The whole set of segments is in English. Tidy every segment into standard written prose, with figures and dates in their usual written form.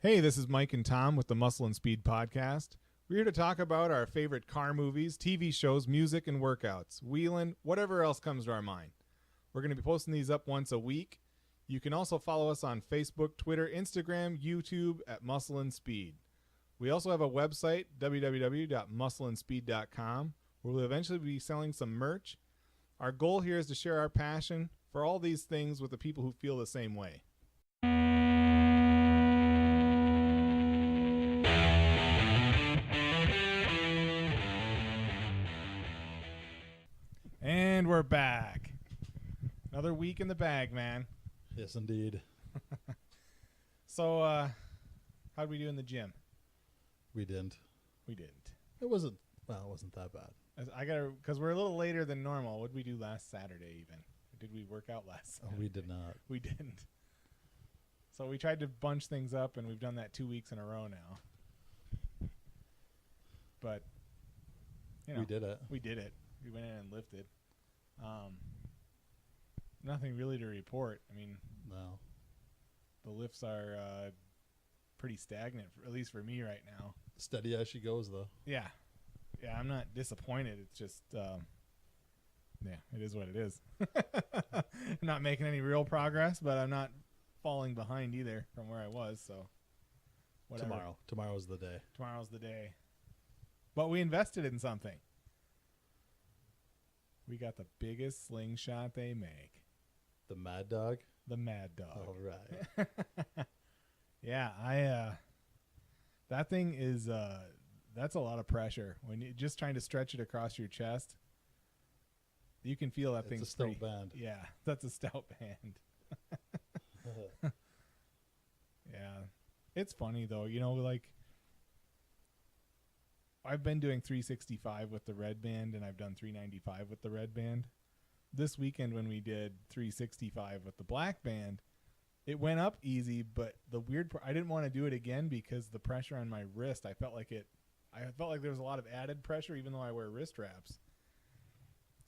Hey, this is Mike and Tom with the Muscle and Speed podcast. We're here to talk about our favorite car movies, TV shows, music, and workouts, wheeling, whatever else comes to our mind. We're going to be posting these up once a week. You can also follow us on Facebook, Twitter, Instagram, YouTube at Muscle and Speed. We also have a website, www.muscleandspeed.com, where we'll eventually be selling some merch. Our goal here is to share our passion for all these things with the people who feel the same way. And we're back. Another week in the bag, man. Yes, indeed. So, how'd we do in the gym? We didn't. We didn't. It wasn't that bad. Because we're a little later than normal. What did we do last Saturday even? Did we work out last Saturday? We did not. We didn't. So we tried to bunch things up, and we've done that 2 weeks in a row now. But, you know. We did it. We did it. We went in and lifted. Nothing really to report. I mean, no. The lifts are pretty stagnant, at least for me right now. Steady as she goes, though. Yeah. Yeah, I'm not disappointed. It's just, yeah, it is what it is. I'm not making any real progress, but I'm not falling behind either from where I was, so whatever. Tomorrow's the day. Tomorrow's the day. But we invested in something. We got the biggest slingshot they make. The Mad Dog? The Mad Dog. All right. Yeah, that thing is, that's a lot of pressure. When you're just trying to stretch it across your chest, you can feel that thing's a stout band. Yeah, that's a stout band. Yeah. It's funny, though. You know, like, I've been doing 365 with the red band, and I've done 395 with the red band. This weekend when we did 365 with the black band, it went up easy, but the weird I didn't want to do it again because the pressure on my wrist, I felt like there was a lot of added pressure even though I wear wrist wraps.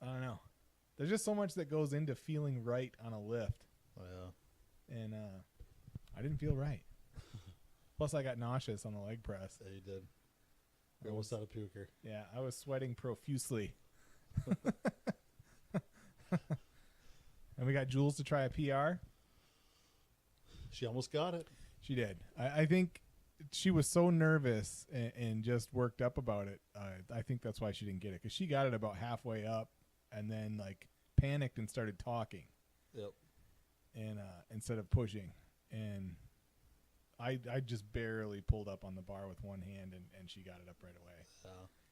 I don't know. There's just so much that goes into feeling right on a lift. Oh, yeah. And I didn't feel right. Plus I got nauseous on the leg press. Yeah, you did. You almost had a puker. Yeah, I was sweating profusely. And we got Jules to try a PR. She almost got it. She did. I think she was so nervous and just worked up about it. I think that's why she didn't get it, because she got it about halfway up and then like panicked and started talking. Yep. And instead of pushing, and I just barely pulled up on the bar with one hand, and she got it up right away.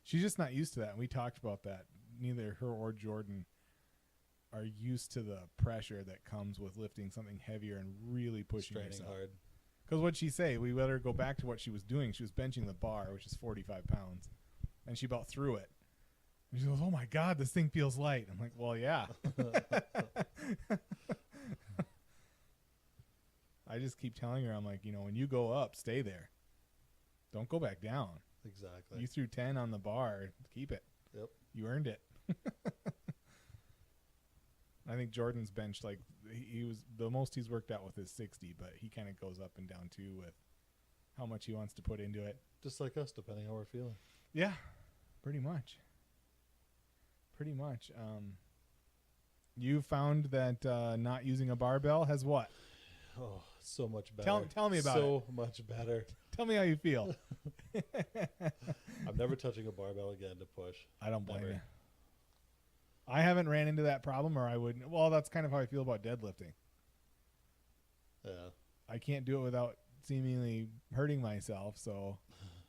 She's just not used to that. And we talked about that. Neither her or Jordan are used to the pressure that comes with lifting something heavier and really pushing yourself. Hard. Because what'd she say? We let her go back to what she was doing. She was benching the bar, which is 45 pounds, and she about threw it. And she goes, "Oh my God, this thing feels light." I'm like, "Well, yeah." I just keep telling her, I'm like, when you go up, stay there. Don't go back down. Exactly. You threw 10 on the bar. Keep it. Yep. You earned it. I think Jordan's bench, like, he was the most he's worked out with is 60, but he kind of goes up and down too with how much he wants to put into it. Just like us, depending how we're feeling. Yeah, pretty much. You found that not using a barbell has what? Oh, so much better. Tell me about it. So much better. Tell me how you feel. I'm never touching a barbell again to push. I don't blame Never. you. I haven't ran into that problem, or I wouldn't. Well, that's kind of how I feel about deadlifting. Yeah. I can't do it without seemingly hurting myself, so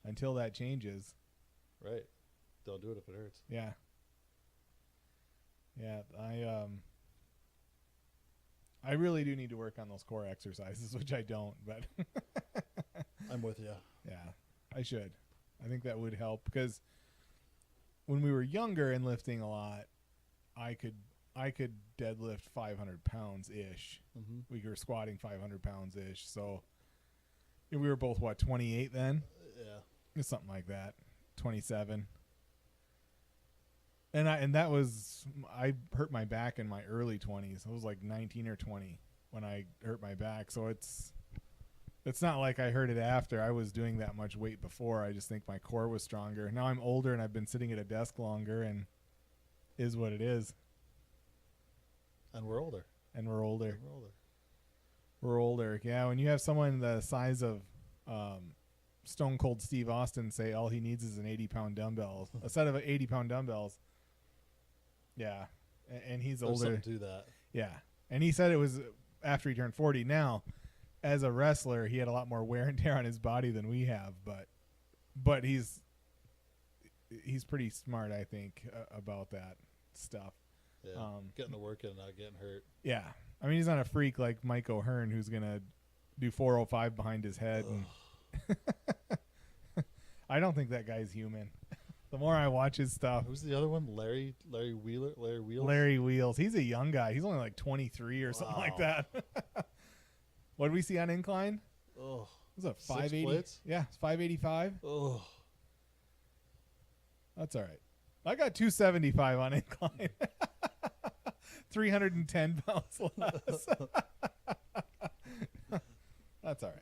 until that changes. Right. Don't do it if it hurts. Yeah. Yeah, I really do need to work on those core exercises, which I don't, but I'm with you. yeah, I should. I think that would help, because when we were younger and lifting a lot, I could deadlift 500 pounds ish. Mm-hmm. We were squatting 500 pounds ish. So we were both 28 then? Yeah. It's something like that. 27. And that was, I hurt my back in my early 20s. I was like 19 or 20 when I hurt my back. So it's It's not like I heard it after. I was doing that much weight before. I just think my core was stronger. Now I'm older and I've been sitting at a desk longer, and is what it is. And we're older. And we're older. We're older. We're older. Yeah, when you have someone the size of Stone Cold Steve Austin say all he needs is an 80-pound dumbbell, a set of 80-pound dumbbells. Yeah, and he's There's older. something to that. Yeah, and he said it was after he turned 40. Now, as a wrestler, he had a lot more wear and tear on his body than we have, but he's pretty smart, I think, about that stuff. Yeah, getting to work and not getting hurt. Yeah, I mean, he's not a freak like Mike O'Hearn, who's gonna do 405 behind his head. And I don't think that guy's human. The more I watch his stuff. Who's the other one? Larry Wheels. Larry Wheels. He's a young guy. He's only like 23 or something like that. What did we see on incline? Oh, was it 580? Yeah, it's 585. Oh, that's all right. I got 275 on incline. 310 pounds less. That's all right.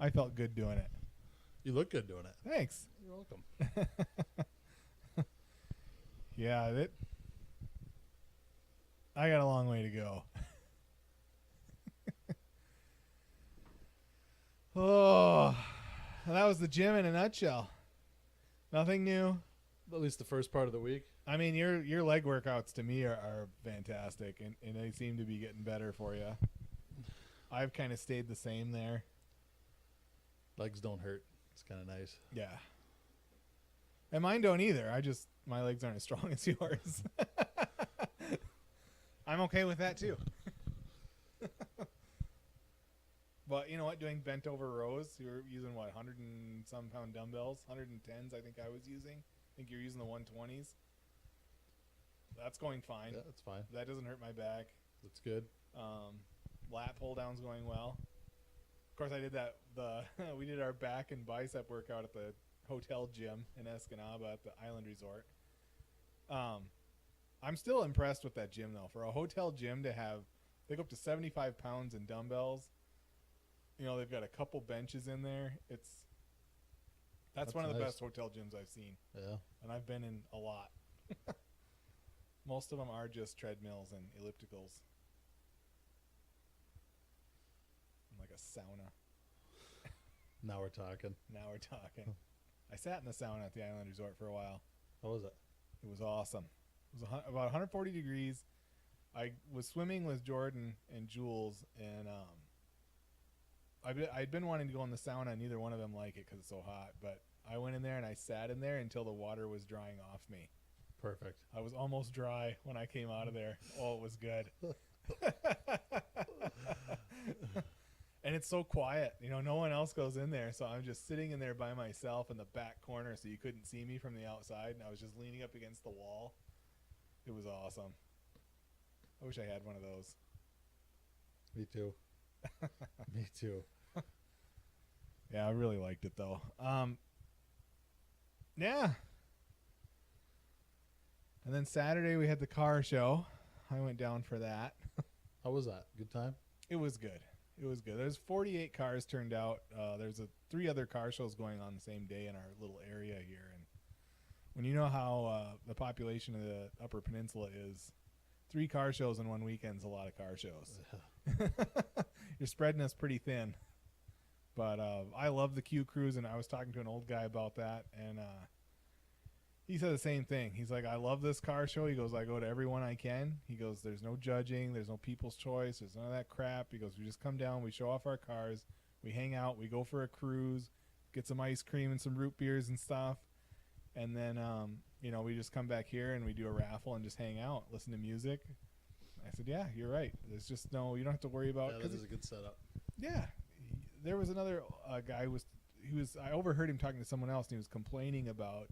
I felt good doing it. you look good doing it. Thanks. You're welcome. Yeah, I got a long way to go. Oh, that was the gym in a nutshell. Nothing new. At least the first part of the week. I mean, your leg workouts to me are fantastic, and they seem to be getting better for you. I've kind of stayed the same there. Legs don't hurt. It's kind of nice. Yeah. And mine don't either. My legs aren't as strong as yours. I'm okay with that too. But you know what? Doing bent over rows, you're using what, 100 and some pound dumbbells, 110s. I think I was using. I think you're using the 120s. That's going fine. Yeah, that's fine. That doesn't hurt my back. That's good. Lat pull down's going well. Of course, I did that. We did our back and bicep workout at the hotel gym in Escanaba at the Island Resort. I'm still impressed with that gym though. For a hotel gym to have, they go up to 75 pounds in dumbbells. You know, they've got a couple benches in there. That's one of the nice. best hotel gyms I've seen. Yeah. And I've been in a lot. Most of them are just treadmills and ellipticals. Like a sauna. Now we're talking. I sat in the sauna at the Island Resort for a while. How was it? It was awesome. It was about 140 degrees. I was swimming with Jordan and Jules, and I'd been wanting to go in the sauna, and neither one of them like it because it's so hot. But I went in there, and I sat in there until the water was drying off me. Perfect. I was almost dry when I came out of there. Oh, it was good. And it's so quiet. You know, no one else goes in there, so I'm just sitting in there by myself in the back corner so you couldn't see me from the outside, and I was just leaning up against the wall. It was awesome. I wish I had one of those. Me too. Me too. Yeah, I really liked it, though. Yeah. And then Saturday we had the car show. I went down for that. How was that? Good time? It was good. There's 48 cars turned out. There's 3 other car shows going on the same day in our little area here. And when you know how the population of the Upper Peninsula is, 3 car shows in one weekend's a lot of car shows. You're spreading us pretty thin. But I love the Q Cruise, and I was talking to an old guy about that, and he said the same thing. He's like, I love this car show. He goes, I go to every one I can. He goes, there's no judging. There's no people's choice. There's none of that crap. He goes, we just come down. We show off our cars. We hang out. We go for a cruise, get some ice cream and some root beers and stuff. And then, you know, we just come back here and we do a raffle and just hang out, listen to music. I said, yeah, you're right. There's just you don't have to worry about. Yeah, that is a good setup. Yeah. There was another guy I overheard him talking to someone else, and he was complaining about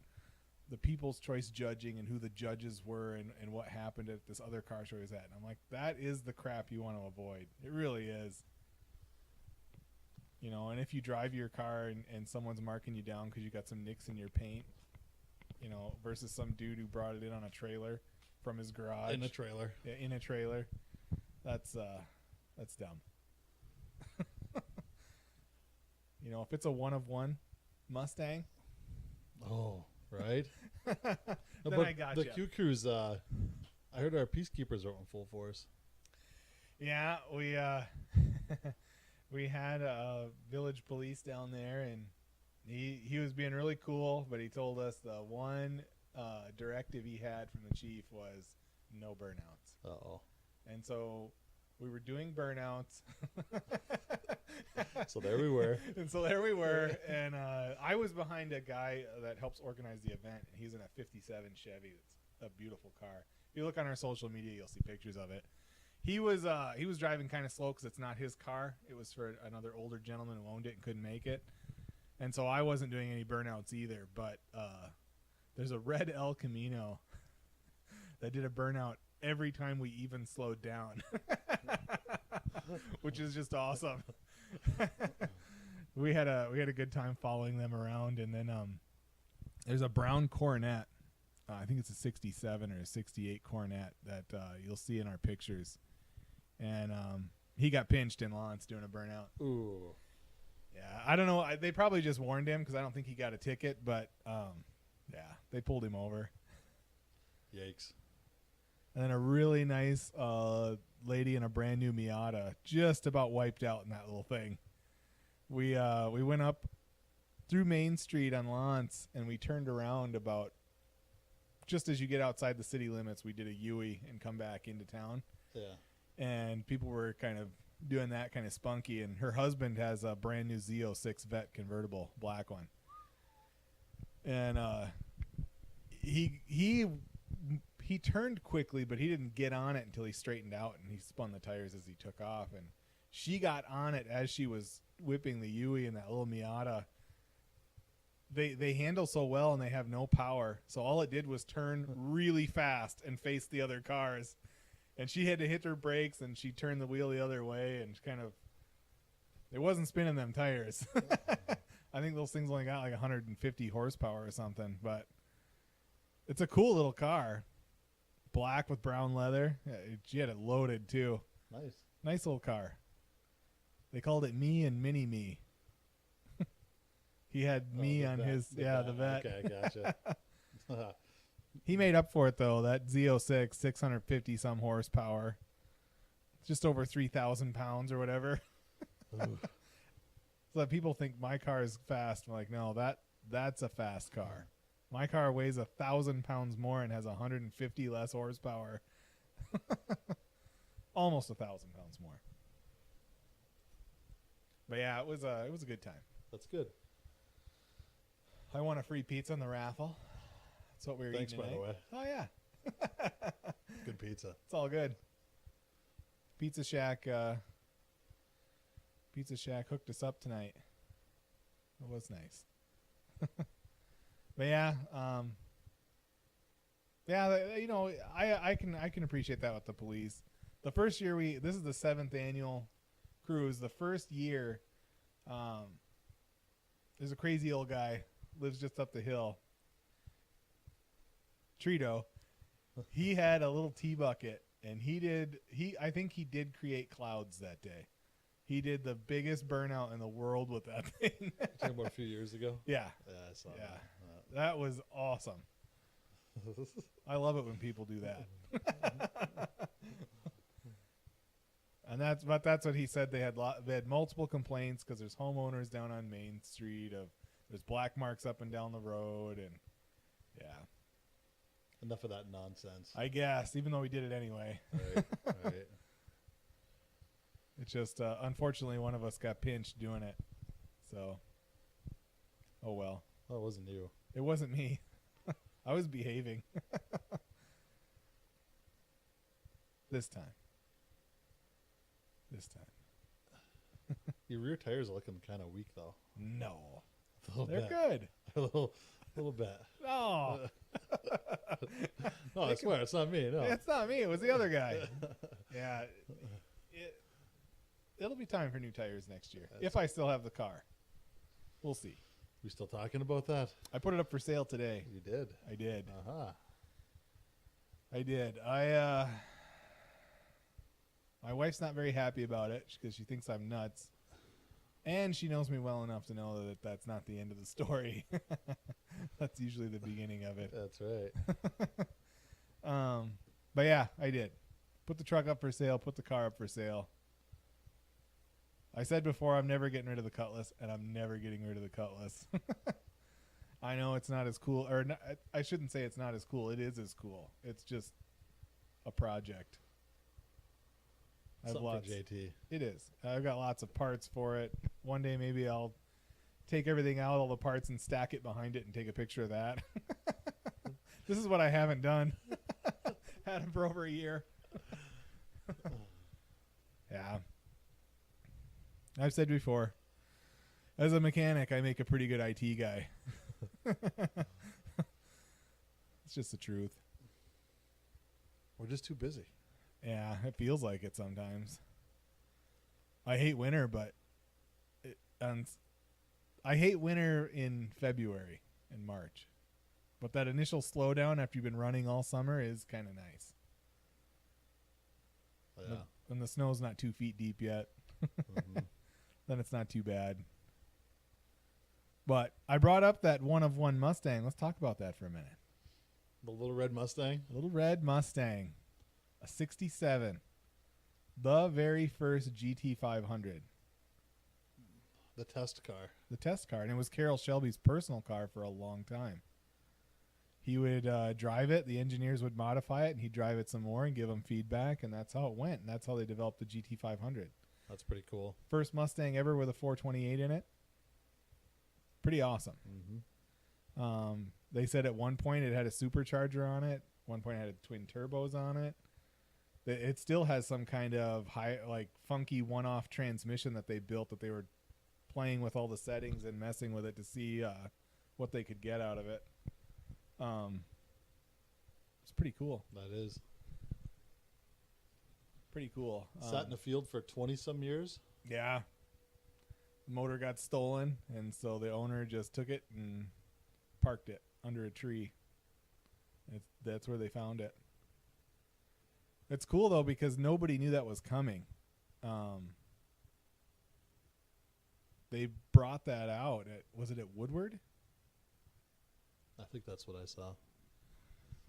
the People's Choice judging and who the judges were and what happened at this other car show he was at. And I'm like, that is the crap you want to avoid. It really is. You know, and if you drive your car and someone's marking you down because you got some nicks in your paint, you know, versus some dude who brought it in on a trailer from his garage. In a trailer. Yeah, in a trailer. That's dumb. if it's a one of one Mustang, Oh, right. then But I got the you. Q Crews, I heard our peacekeepers are out in full force. Yeah, we we had village police down there, and he was being really cool, but he told us the one directive he had from the chief was no burnouts. Uh-oh. And so we were doing burnouts. So there we were. And I was behind a guy that helps organize the event, and he's in a 57 Chevy. It's a beautiful car. If you look on our social media, you'll see pictures of it. He was driving kind of slow because it's not his car. It was for another older gentleman who owned it and couldn't make it. And so I wasn't doing any burnouts either. But there's a red El Camino that did a burnout every time we even slowed down, which is just awesome. We had a good time following them around, and then there's a brown Coronet. I think it's a 67 or a 68 Coronet that you'll see in our pictures. And he got pinched in Lawrence doing a burnout. Ooh. Yeah, I don't know. They probably just warned him because I don't think he got a ticket. But yeah, they pulled him over. Yikes. And then a really nice lady in a brand new Miata just about wiped out in that little thing. We went up through Main Street on Lawrence, and we turned around about just as you get outside the city limits. We did a U-ey and come back into town. Yeah. And people were kind of doing that kind of spunky. And her husband has a brand new Z06 Vet convertible, black one. And he turned quickly, but he didn't get on it until he straightened out, and he spun the tires as he took off. And she got on it as she was whipping the U-ey in that little Miata. They handle so well, and they have no power. So all it did was turn really fast and face the other cars. And she had to hit her brakes, and she turned the wheel the other way, and kind of, it wasn't spinning them tires. I think those things only got like 150 horsepower or something, but it's a cool little car. Black with brown leather. Yeah, she had it loaded too. Nice little car. They called it Me and Mini Me. He had me on his, the Vet. Okay, gotcha. He made up for it though. That Z06, 650 some horsepower, just over 3,000 pounds or whatever. So that people think my car is fast. I'm like, no, that's a fast car. My car weighs 1,000 pounds more and has 150 less horsepower. Almost 1,000 pounds more. But yeah, it was a good time. That's good. I won a free pizza in the raffle. That's what we were Thanks, eating by tonight. the way. Oh yeah. Good pizza. It's all good. Pizza Shack hooked us up tonight. It was nice. But yeah, I can appreciate that with the police. The first year this is the 7th annual cruise. The first year, there's a crazy old guy lives just up the hill. Trito. He had a little tea bucket, and I think he did create clouds that day. He did the biggest burnout in the world with that thing. Talking about a few years ago? Yeah. Yeah, I saw that. That was awesome. I love it when people do that. And that's what he said. They had multiple complaints because there's homeowners down on Main Street. There's black marks up and down the road, and yeah. Enough of that nonsense. I guess, even though we did it anyway. Right. It's just, unfortunately, one of us got pinched doing it. So, oh well. Well, it wasn't you. It wasn't me. I was behaving. This time. Your rear tires are looking kind of weak, though. No. They're good. A little bit. No. No, I swear, it's not me. No. It's not me. It was the other guy. Yeah. It'll be time for new tires next year. If I still have the car. We'll see. We still talking about that? I put it up for sale today. You did? I did. Uh-huh. I did. My wife's not very happy about it because she thinks I'm nuts. And she knows me well enough to know that that's not the end of the story. That's usually the beginning of it. That's right. But yeah, I did. Put the truck up for sale, put the car up for sale. I said before I'm never getting rid of the Cutlass, and I'm never getting rid of the Cutlass. I know it's not as cool, or not, I shouldn't say it's not as cool. It is as cool. It's just a project. Something for JT. It is. I've got lots of parts for it. One day maybe I'll take everything out, all the parts, and stack it behind it and take a picture of that. This is what I haven't done. Had him for over a year. Yeah. I've said before, as a mechanic, I make a pretty good IT guy. It's just the truth. We're just too busy. Yeah, it feels like it sometimes. I hate winter, but I hate winter in February and March. But that initial slowdown after you've been running all summer is kind of nice. Yeah. When the snow's not 2 feet deep yet, then it's not too bad. But I brought up that one of one Mustang. Let's talk about that for a minute. The little red Mustang? Little red Mustang. A 67. The very first GT500. The test car. The test car. And it was Carroll Shelby's personal car for a long time. He would drive it. The engineers would modify it, and he'd drive it some more and give them feedback, and that's how it went. And that's how they developed the GT500. That's pretty cool. First Mustang ever with a 428 in it. Pretty awesome. Mm-hmm. They said at one point it had a supercharger on it. One point it had twin turbos on it. It still has some kind of funky one-off transmission that they built that they were playing with all the settings and messing with it to see what they could get out of it. It's pretty cool. That is. Pretty cool. Sat in the field for 20-some years? Yeah. The motor got stolen, and so the owner just took it and parked it under a tree. That's where they found it. It's cool, though, because nobody knew that was coming. They brought that out. Was it at Woodward? I think that's what I saw.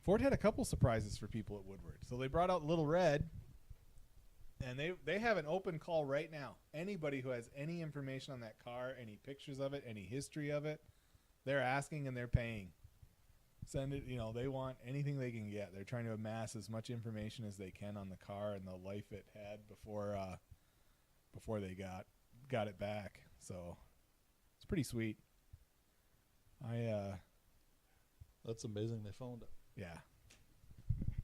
Ford had a couple surprises for people at Woodward. So they brought out Little Red, and they have an open call right now. Anybody who has any information on that car, any pictures of it, any history of it, they're asking and they're paying. Send it, they want anything they can get. They're trying to amass as much information as they can on the car and the life it had before they got it back. So it's pretty sweet. That's amazing they found it. Yeah.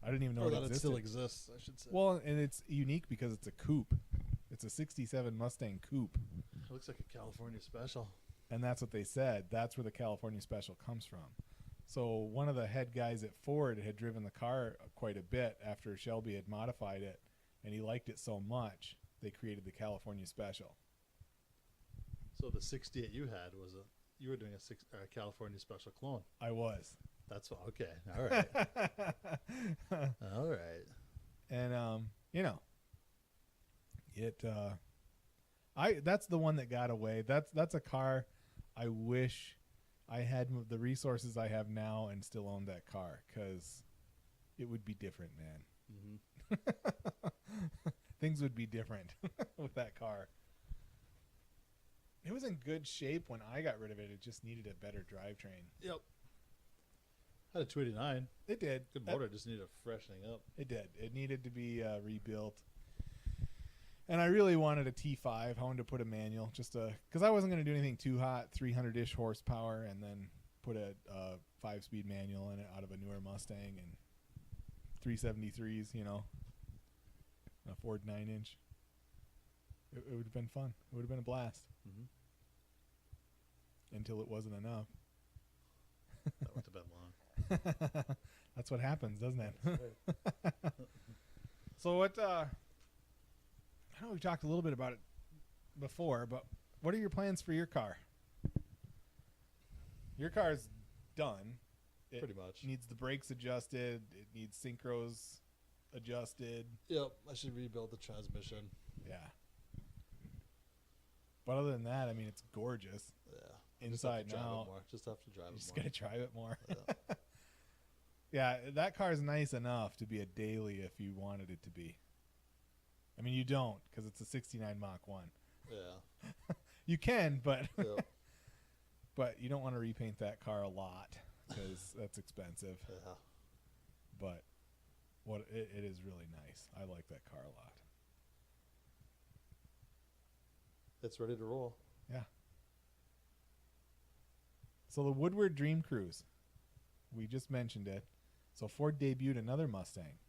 I didn't even know that existed. it still exists, I should say. Well, and it's unique because it's a coupe. It's a 67 Mustang coupe. It looks like a California special. And that's what they said. That's where the California special comes from. So one of the head guys at Ford had driven the car quite a bit after Shelby had modified it, and he liked it so much, they created the California special. So the 68 you had you were doing a California special clone. I was. That's okay. All right. All right. And that's the one that got away. That's a car I wish I had the resources I have now and still owned that car, because it would be different, man. Mm-hmm. Things would be different with that car. It was in good shape when I got rid of it. It just needed a better drivetrain. Yep. Had a 289. It did. Good motor. Just needed a freshening up. It did. It needed to be rebuilt. And I really wanted a T5. I wanted to put a manual just because I wasn't going to do anything too hot, 300-ish horsepower, and then put a 5-speed manual in it out of a newer Mustang and 373s, a Ford 9-inch. It would have been fun. It would have been a blast. Mm-hmm. Until it wasn't enough. That went a bit long. That's what happens, doesn't it? Right. So what, I know we talked a little bit about it before, but what are your plans for your car? Your car's done. It pretty much. Needs the brakes adjusted. It needs synchros adjusted. Yep. I should rebuild the transmission. Yeah. But other than that, I mean, it's gorgeous. Yeah. Inside now. Just have to drive it Just more. got to drive it more. Yeah. Yeah, that car is nice enough to be a daily if you wanted it to be. I mean, you don't because it's a 69 Mach 1. Yeah. You can, but Yeah. but you don't want to repaint that car a lot because that's expensive. Yeah. But it is really nice. I like that car a lot. It's ready to roll. Yeah. So the Woodward Dream Cruise, we just mentioned it. So Ford debuted another Mustang.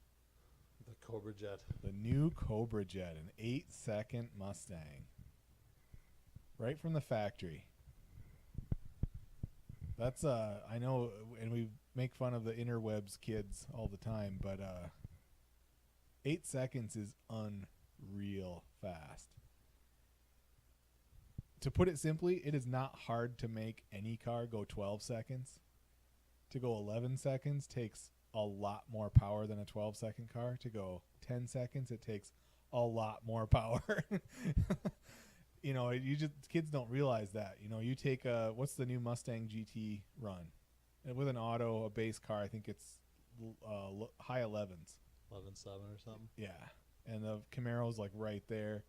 The Cobra Jet. The new Cobra Jet, an 8-second Mustang. Right from the factory. That's I know, and we make fun of the interwebs kids all the time, but 8 seconds is unreal fast. To put it simply, it is not hard to make any car go 12 seconds. To go 11 seconds takes a lot more power than a 12-second car. To go 10 seconds, it takes a lot more power. You know, kids don't realize that. You know, you take what's the new Mustang GT run? And with an auto, a base car, I think it's high 11s. 11.7 or something. Yeah, and the Camaro's like right there.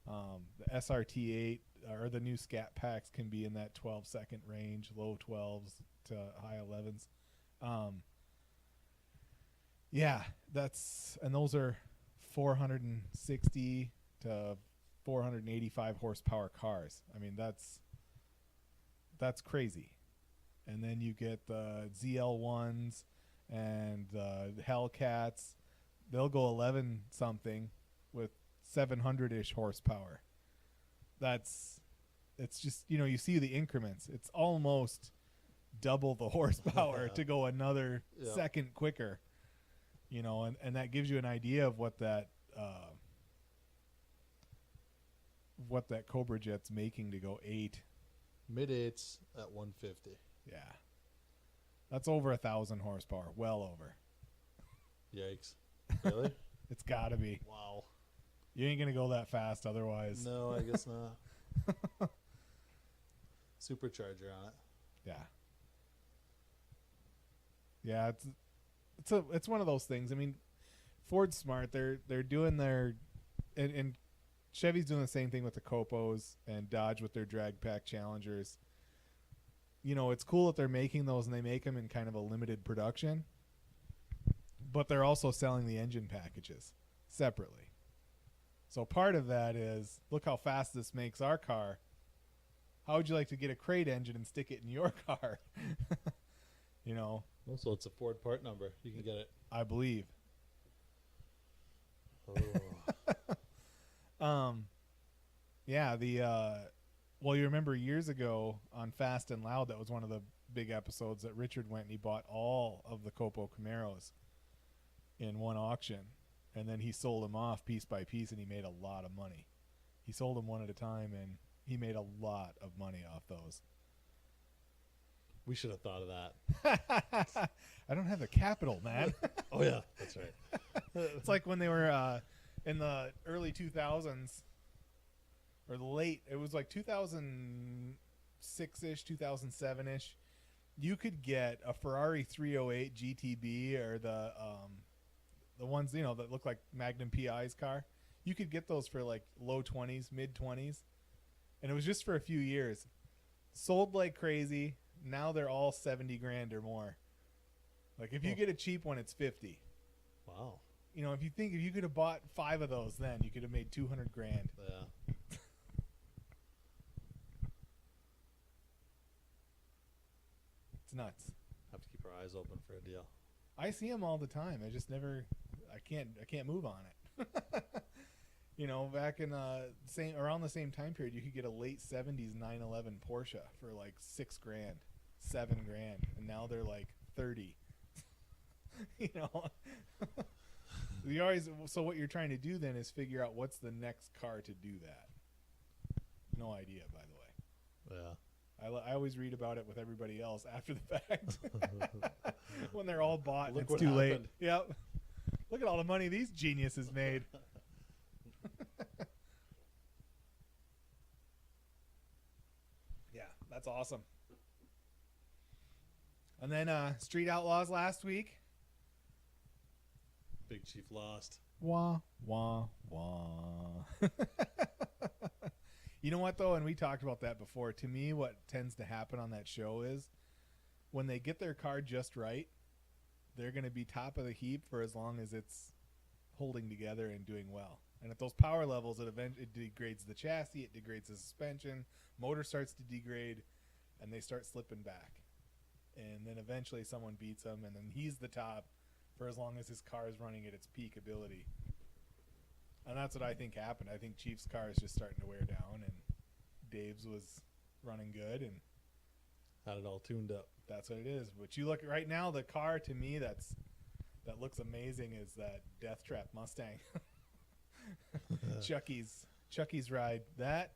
The SRT8 or the new Scat Packs can be in that 12-second range, low 12s to high 11s. Yeah, and those are 460 to 485 horsepower cars. I mean, that's crazy. And then you get the ZL1s and the Hellcats. They'll go 11 something with 700-ish horsepower. It's just, you know, you see the increments. It's almost double the horsepower to go another second quicker. You know, and that gives you an idea of what that Cobra Jet's making to go 8. Mid-8s at 150. Yeah. That's over 1,000 horsepower. Well over. Yikes. Really? It's got to be. Wow. You ain't going to go that fast otherwise. No, I guess not. Supercharger on it. Yeah. Yeah, it's one of those things. I mean, Ford's smart. They're doing their and Chevy's doing the same thing with the Copos and Dodge with their drag pack Challengers. You know, it's cool that they're making those and they make them in kind of a limited production, but they're also selling the engine packages separately. So part of that is, look how fast this makes our car. How would you like to get a crate engine and stick it in your car? You know. Also, it's a Ford part number. You can get it. I believe. Oh. Yeah, well, you remember years ago on Fast and Loud, that was one of the big episodes that Richard went and he bought all of the Copo Camaros in one auction, and then he sold them off piece by piece, and he made a lot of money. He sold them one at a time, and he made a lot of money off those. We should have thought of that. I don't have the capital, man. Oh, yeah, that's right. It's like when they were in the early 2000s, or the late, it was like 2006-ish, 2007-ish. You could get a Ferrari 308 GTB or the ones, you know, that look like Magnum PI's car. You could get those for like low 20s, mid 20s. And it was just for a few years. Sold like crazy. Now they're all 70 grand or more. Like if you get a cheap one, it's 50. Wow. You know, if you could have bought 5 of those, then you could have made 200 grand. Yeah. It's nuts. Have to keep our eyes open for a deal. I see them all the time. I just never, I can't move on it. You know, back in around the same time period, you could get a late 70s 911 Porsche for like 6 grand, 7 grand, and now they're like 30. You know, so what you're trying to do then is figure out what's the next car to do that. No idea, by the way. Yeah. I always read about it with everybody else after the fact. When they're all bought and Look it's what too late. happened. Yep. Look at all the money these geniuses made. That's awesome. And then Street Outlaws last week. Big Chief lost. Wah, wah, wah. You know what, though? And we talked about that before. To me, what tends to happen on that show is when they get their car just right, they're going to be top of the heap for as long as it's holding together and doing well. And at those power levels, it degrades the chassis, it degrades the suspension, motor starts to degrade, and they start slipping back. And then eventually someone beats them, and then he's the top for as long as his car is running at its peak ability. And that's what I think happened. I think Chief's car is just starting to wear down, and Dave's was running good, and had it all tuned up. That's what it is. But you look at right now, the car to me that looks amazing is that Death Trap Mustang. Chucky's ride. That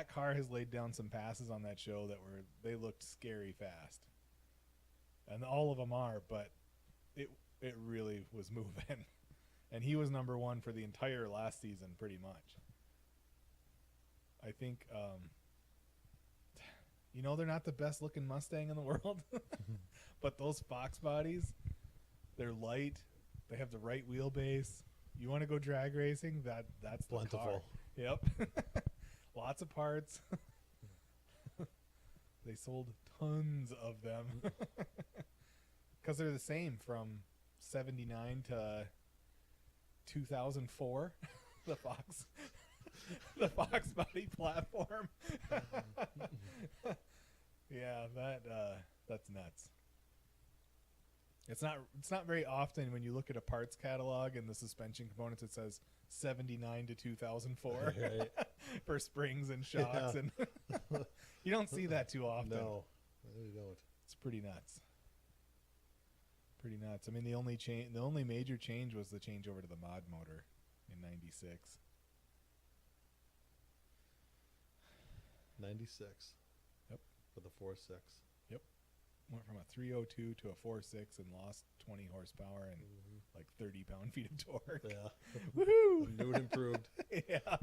car has laid down some passes on that show that they looked scary fast. And all of them are, but it really was moving. And he was number one for the entire last season, pretty much. I think, they're not the best looking Mustang in the world, but those Fox bodies, they're light. They have the right wheelbase. You want to go drag racing? That's the car. Yep. Lots of parts. They sold tons of them because they're the same from 79 to 2004. The Fox body platform. Yeah, that's nuts. It's not very often when you look at a parts catalog and the suspension components, it says 79 to 2004 right. For springs and shocks, yeah. And you don't see that too often. No, you don't. It's pretty nuts. I mean, the only major change was the change over to the mod motor in 96. 96. Yep. For the 4.6. Yep. Went from a 302 to a 4.6 and lost 20 horsepower and like 30 pound-feet of torque. Yeah. Woohoo! I knew it improved. Yeah.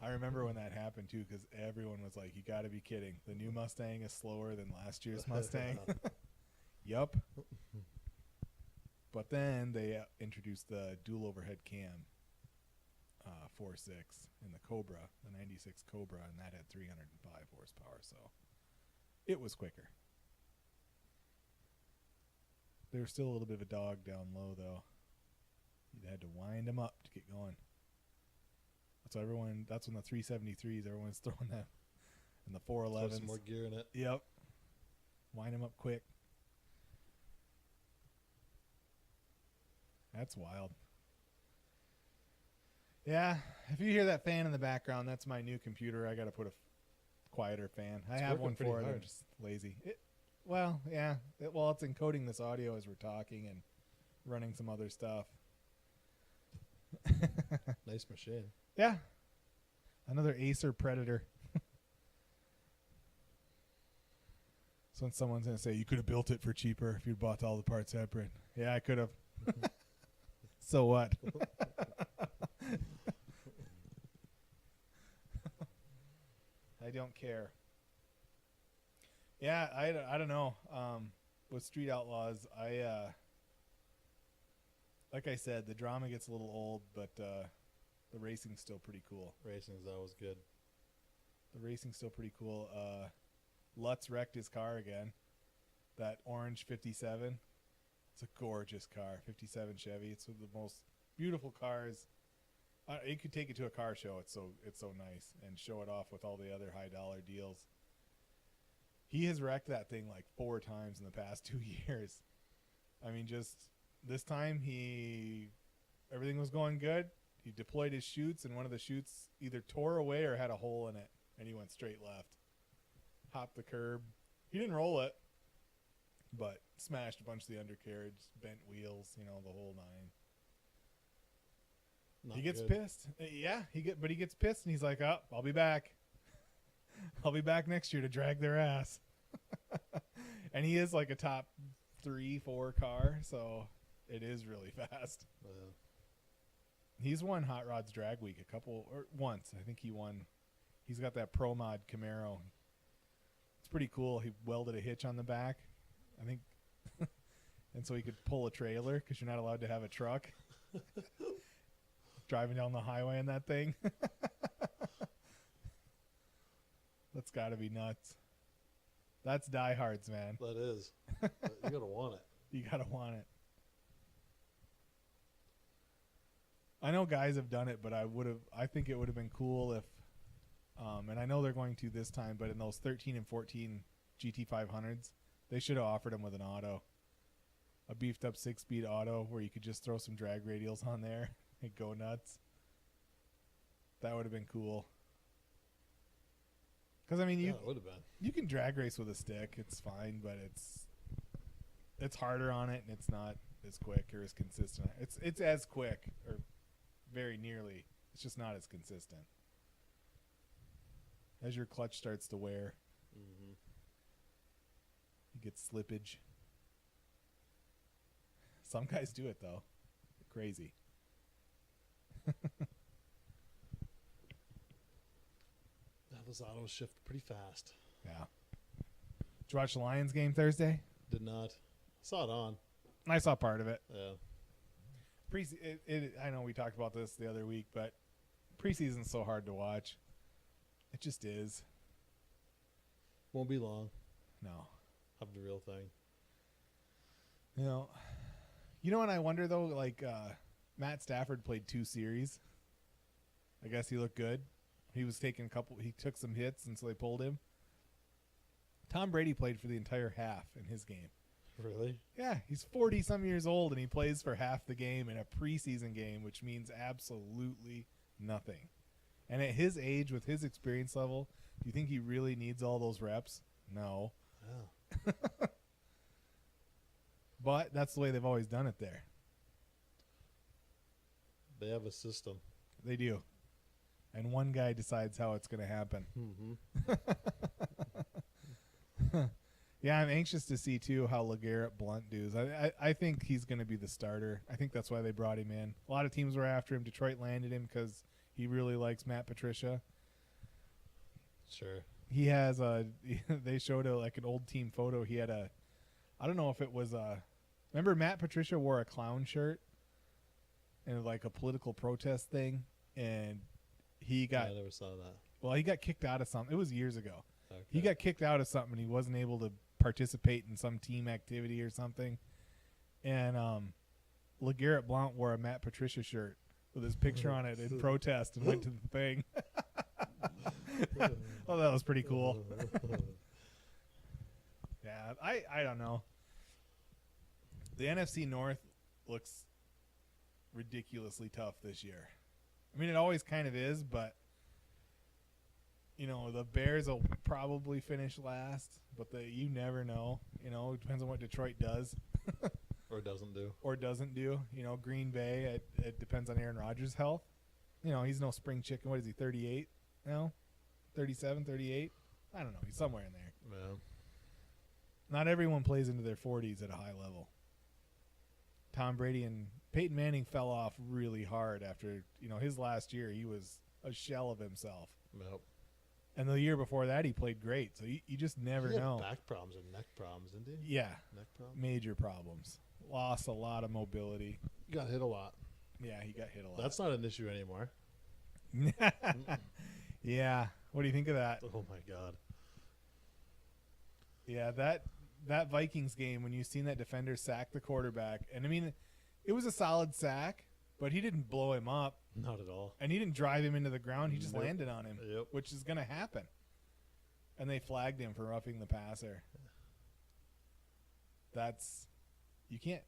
I remember when that happened too, because everyone was like, "You got to be kidding! The new Mustang is slower than last year's Mustang." Yup. But then they introduced the dual overhead cam 4.6 in the Cobra, the 96 Cobra, and that had 305 horsepower, so it was quicker. There was still a little bit of a dog down low, though. You had to wind them up to get going. That's when the 373s, everyone's throwing that, and the 411s. Throw some more gear in it. Yep. Wind them up quick. That's wild. Yeah, if you hear that fan in the background, that's my new computer. I got to put a quieter fan. I have one for it. I'm just lazy. Well, yeah. It's encoding this audio as we're talking and running some other stuff. Nice machine. Yeah. Another Acer Predator. So when someone's going to say, you could have built it for cheaper if you'd bought all the parts separate. Yeah, I could have. So what? I don't care. Yeah, I don't know. With Street Outlaws, like I said, the drama gets a little old, but the racing's still pretty cool. Racing's always good. The racing's still pretty cool. Lutz wrecked his car again. That orange 57. It's a gorgeous car, 57 Chevy. It's one of the most beautiful cars. You could take it to a car show. It's so nice, and show it off with all the other high dollar deals. He has wrecked that thing like 4 times in the past 2 years. I mean, just this time everything was going good. He deployed his chutes, and one of the chutes either tore away or had a hole in it, and he went straight left. Hopped the curb. He didn't roll it, but smashed a bunch of the undercarriage, bent wheels, the whole nine. He gets pissed. Yeah, he gets pissed, and he's like, "Oh, I'll be back. I'll be back next year to drag their ass." And he is like a top 3-4 car, so it is really fast. He's won Hot Rods Drag Week once. I think he won. He's got that Pro Mod Camaro. pretty cool. He welded a hitch on the back, I think, and so he could pull a trailer because you're not allowed to have a truck driving down the highway in that thing. That's got to be nuts. That's diehards, man. That is. You gotta want it. You gotta want it. I know guys have done it, but I think it would have been cool if, and I know they're going to this time, but in those 13 and 14 GT500s, they should have offered them with an auto, a beefed up 6-speed auto where you could just throw some drag radials on there and go nuts. That would have been cool. Because I mean, It would have been. You can drag race with a stick, it's fine, but it's harder on it and it's not as quick or as consistent. It's as quick or very nearly. It's just not as consistent. As your clutch starts to wear, you get slippage. Some guys do it though. Crazy. Those autos shift pretty fast. Yeah. Did you watch the Lions game Thursday? Did not. Saw it on. I saw part of it. Yeah. I know we talked about this the other week, but preseason's so hard to watch. It just is. Won't be long. No. Have the real thing. You know what I wonder though? Like Matt Stafford played 2 series. I guess he looked good. He was taking he took some hits, and so they pulled him. Tom Brady played for the entire half in his game. Really? Yeah, he's 40-some years old, and he plays for half the game in a preseason game, which means absolutely nothing. And at his age, with his experience level, do you think he really needs all those reps? No. Yeah. But that's the way they've always done it there. They have a system. They do. And one guy decides how it's going to happen. Yeah, I'm anxious to see, too, how LeGarrette Blount does. I think he's going to be the starter. I think that's why they brought him in. A lot of teams were after him. Detroit landed him because he really likes Matt Patricia. Sure. He has they showed like an old team photo. He had I don't know if it was remember Matt Patricia wore a clown shirt and like a political protest thing, and I never saw that. Well, he got kicked out of something. It was years ago. Okay. He got kicked out of something. He wasn't able to participate in some team activity or something. And LeGarrette Blount wore a Matt Patricia shirt with his picture on it in protest and went to the thing. Oh, that was pretty cool. Yeah, I don't know. The NFC North looks ridiculously tough this year. I mean, it always kind of is, but the Bears will probably finish last, but you never know. It depends on what Detroit does. Or doesn't do. Green Bay, it depends on Aaron Rodgers' health. He's no spring chicken. What is he, 38 now? 37, 38? I don't know. He's somewhere in there. Yeah. Not everyone plays into their 40s at a high level. Tom Brady and Peyton Manning fell off really hard after, his last year. He was a shell of himself. Nope. And the year before that, he played great. So you just never know. He had back problems and neck problems, didn't he? Yeah. Neck problems? Major problems. Lost a lot of mobility. He got hit a lot. Yeah, he got hit a lot. That's not an issue anymore. Yeah. What do you think of that? Oh, my God. Yeah, that Vikings game, when you seen that defender sack the quarterback, and I mean, it was a solid sack, but he didn't blow him up. Not at all. And he didn't drive him into the ground. He just landed on him, Yep. which is going to happen. And they flagged him for roughing the passer. You can't,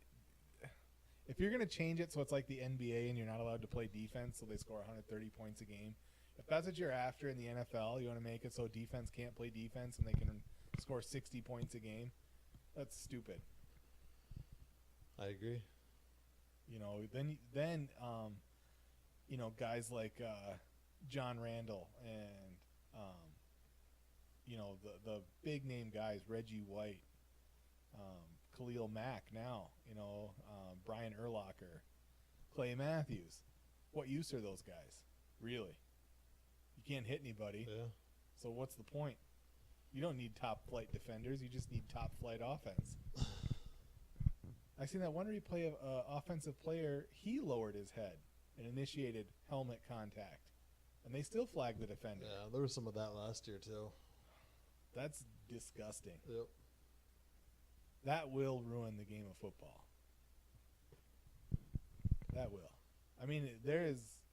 if you're going to change it so it's like the NBA and you're not allowed to play defense so they score 130 points a game, if that's what you're after in the NFL, you want to make it so defense can't play defense and they can score 60 points a game, that's stupid. I agree. Then guys like John Randall and the big name guys, Reggie White, Khalil Mack now, Brian Urlacher, Clay Matthews. What use are those guys? Really? You can't hit anybody. Yeah. So what's the point? You don't need top flight defenders. You just need top flight offense. I seen that one replay of offensive player. He lowered his head and initiated helmet contact, and they still flagged the defender. Yeah, there was some of that last year too. That's disgusting. Yep. That will ruin the game of football. That will. I mean,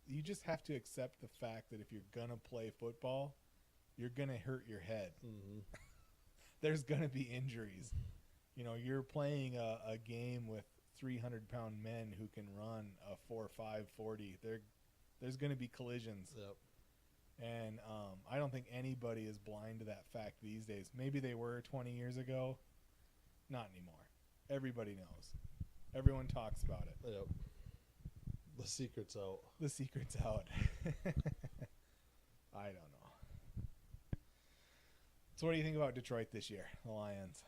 you just have to accept the fact that if you're going to play football, you're going to hurt your head. Mm-hmm. There's going to be injuries. You know, you're playing a game with 300-pound men who can run a 4.5 40. There's going to be collisions. Yep. And I don't think anybody is blind to that fact these days. Maybe they were 20 years ago. Not anymore. Everybody knows. Everyone talks about it. Yep. The secret's out. The secret's out. I don't know. So what do you think about Detroit this year, the Lions?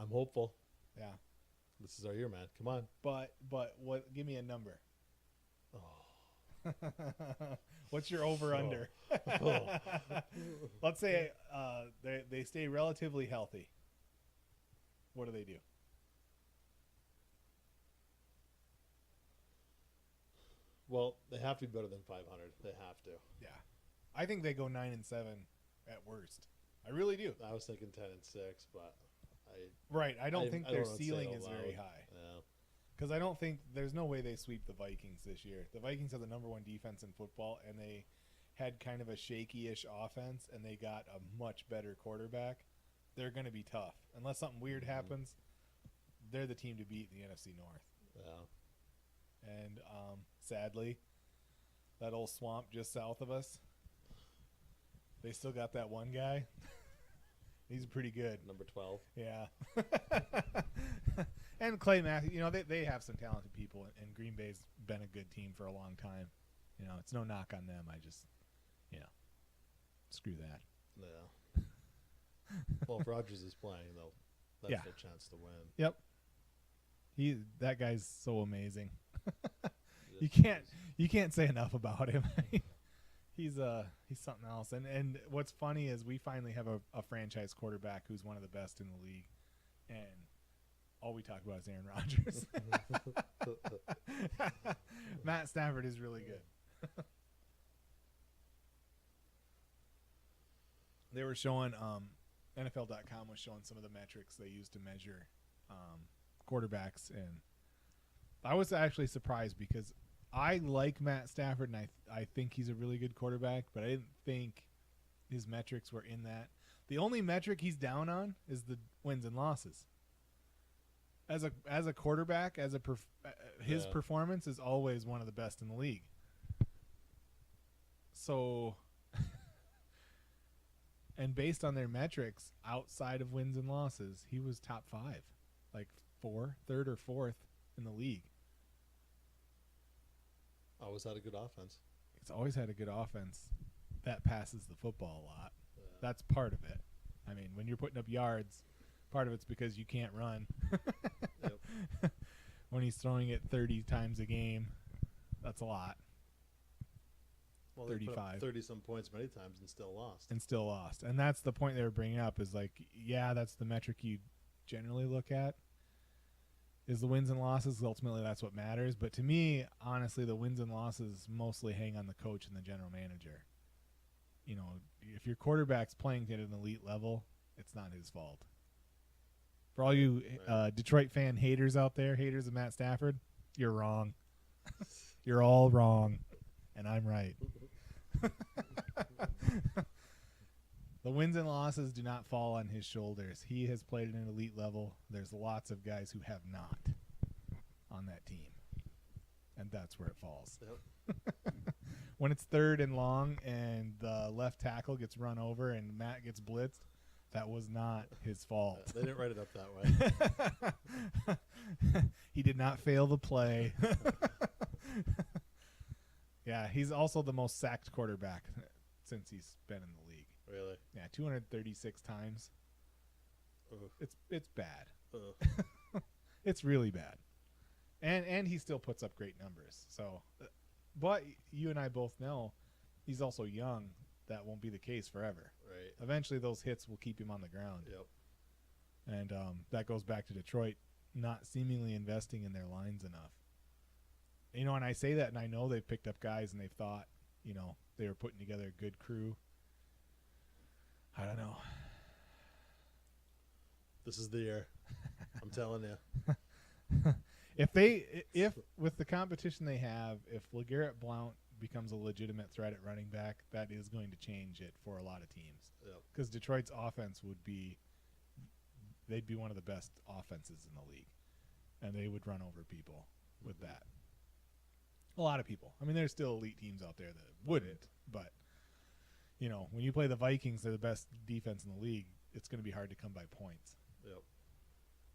I'm hopeful. Yeah. This is our year, man. Come on. But what? Give me a number. Oh. What's your over-under? Oh. Let's say they stay relatively healthy. What do they do? Well, they have to be better than 500. They have to. Yeah. I think they go 9-7 at worst. I really do. I was thinking 10-6, but I don't think their don't ceiling say it is out very loud. high. Yeah. Because I don't think there's no way they sweep the Vikings this year. The Vikings have the number one defense in football, and they had kind of a shaky-ish offense, and they got a much better quarterback. They're going to be tough. Unless something weird happens, they're the team to beat in the NFC North. Yeah. And sadly, that old swamp just south of us, they still got that one guy. He's pretty good. Number 12. Yeah. And Clay Matthews, you know, they have some talented people, and Green Bay's been a good team for a long time. You know, it's no knock on them. I just, screw that. Yeah. Well, if Rodgers is playing, though, that's their chance to win. Yep. That guy's so amazing. Yes, you can't say enough about him. He's something else. And what's funny is we finally have a franchise quarterback who's one of the best in the league, and all we talk about is Aaron Rodgers. Matt Stafford is really good. They were showing NFL.com was showing some of the metrics they use to measure quarterbacks, and I was actually surprised because I like Matt Stafford, and I think he's a really good quarterback, but I didn't think his metrics were in that. The only metric he's down on is the wins and losses. As a quarterback, his performance is always one of the best in the league. So, and based on their metrics, outside of wins and losses, he was top 5, like third or fourth in the league. Always had a good offense. It's always had a good offense that passes the football a lot. Yeah. That's part of it. I mean, when you're putting up yards, part of it's because you can't run. Yep. When he's throwing it 30 times a game, that's a lot. Well, 35. 30-some points many times and still lost. And that's the point they were bringing up is like, yeah, that's the metric you generally look at is the wins and losses. Ultimately, that's what matters. But to me, honestly, the wins and losses mostly hang on the coach and the general manager. You know, if your quarterback's playing at an elite level, it's not his fault. For all you Detroit fan haters out there, haters of Matt Stafford, you're wrong. You're all wrong, and I'm right. The wins and losses do not fall on his shoulders. He has played at an elite level. There's lots of guys who have not on that team, and that's where it falls. Yep. When it's third and long and the left tackle gets run over and Matt gets blitzed, that was not his fault. They didn't write it up that way. He did not fail the play. Yeah, he's also the most sacked quarterback since he's been in the league. Really? Yeah, 236 times. Ugh. It's bad. Ugh. It's really bad. And he still puts up great numbers. So, but you and I both know he's also young. that won't be the case forever. Right. Eventually, those hits will keep him on the ground. Yep. And that goes back to Detroit not seemingly investing in their lines enough. You know, and I say that, and I know they've picked up guys, and they've thought, you know, they were putting together a good crew. I don't know. This is the year. I'm telling you. If with the competition they have, if LeGarrette Blount becomes a legitimate threat at running back, that is going to change it for a lot of teams. Because Detroit's offense they'd be one of the best offenses in the league, and they would run over people with that. A lot of people. I mean, there's still elite teams out there that wouldn't, but you know, when you play the Vikings, they're the best defense in the league. It's going to be hard to come by points. Yep.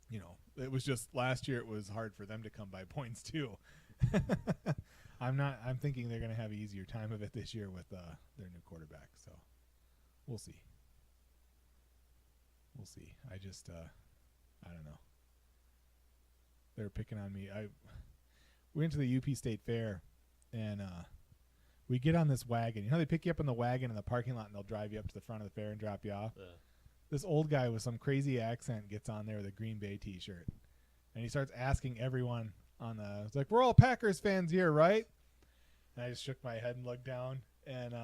You know, it was just last year. It was hard for them to come by points too. I'm thinking they're going to have an easier time of it this year with their new quarterback. So we'll see. We'll see. I just, I don't know. They're picking on me. We went to the UP State Fair, and we get on this wagon. You know, they pick you up in the wagon in the parking lot, and they'll drive you up to the front of the fair and drop you off. Yeah. This old guy with some crazy accent gets on there with a Green Bay T-shirt, and he starts asking everyone on the. It's like, we're all Packers fans here, right? And I just shook my head and looked down, and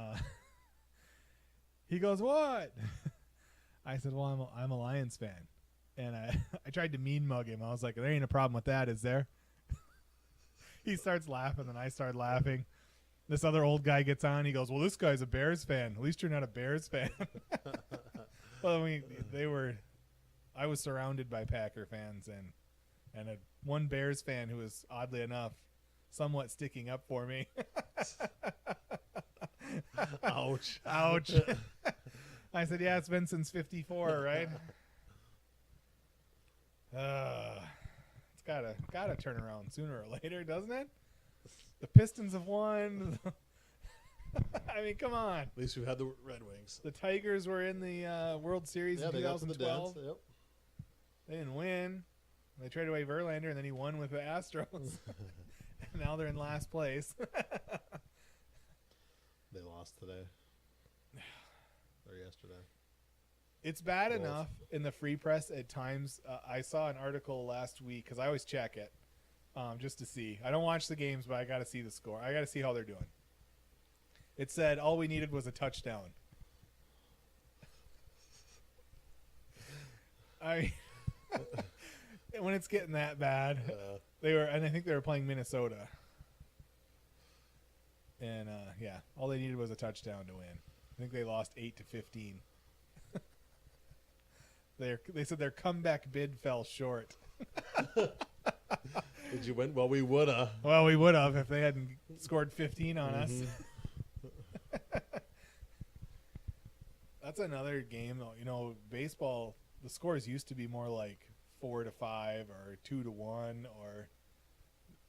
he goes, "What?" I said, "Well, I'm a Lions fan," and I tried to mean mug him. I was like, "There ain't a problem with that, is there?" He starts laughing, and I start laughing. This other old guy gets on. He goes, "Well, this guy's a Bears fan. At least you're not a Bears fan." Well, I mean, I was surrounded by Packer fans and one Bears fan who was, oddly enough, somewhat sticking up for me. Ouch. Ouch. I said, "Yeah, it's been since '54, right?" It's gotta turn around sooner or later, doesn't it? The Pistons have won. I mean, come on. At least we've had the Red Wings. The Tigers were in the World Series in 2012. Yep. They didn't win. They traded away Verlander, and then he won with the Astros. And now they're in last place. They lost today. Or yesterday. It's bad enough in the free press at times. I saw an article last week, because I always check it just to see. I don't watch the games, but I got to see the score. I got to see how they're doing. It said all we needed was a touchdown. I when it's getting that bad, and I think they were playing Minnesota. And yeah, all they needed was a touchdown to win. I think they lost 8-15. They said their comeback bid fell short. Did you win? Well, we woulda. Well, we would have if they hadn't scored 15 on us. That's another game, though. You know, baseball, the scores used to be more like 4-5 or 2-1, or